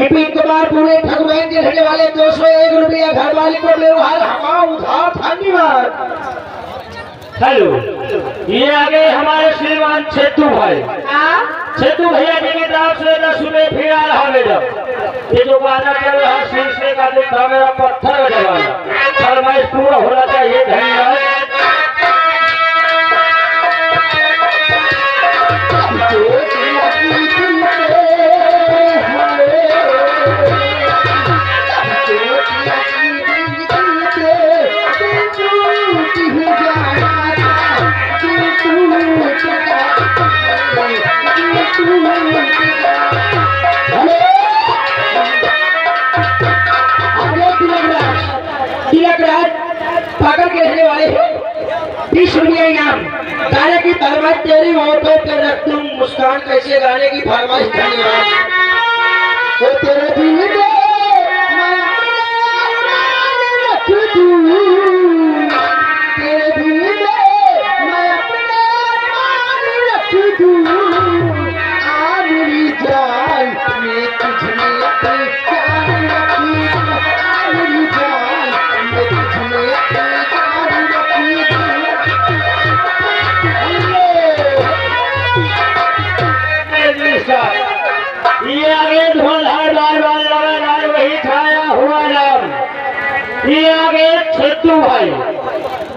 विपिन कुमार पूरे ठगुबैन के रहने वाले 201 रुपया घर वाले को व्यवहार हवा उधार धन्यवाद। हेलो, ये आगे हमारे श्रीमान छेतू भाई, छेतू भैया जी की तरफ से 10 रुपये फिर आ रहा मैडम। ये जो गाना चल रहा है शीशे का देखा मेरा पत्थर का जमाना, फरमाइश पूरा होना चाहिए। धन्यवाद। पागल के रहने वाले 20 रुपया इनाम। गाने की फरमाइश तेरी होठों पे रख दूं मुस्कान कैसे गाने की फरमाइश। धन्यवाद। वो तेरे दिल में रख दूं, तेरे दिल में मैं अपना रख दूं। आ मेरी जान मैं तुझमें अपनी जान रखी, आ मेरी जान मैं तुझमें अपनी जान रखी। ये आगे धुआंधार बार वही खाया हुआ नाम। ये आगे छेतू भाई।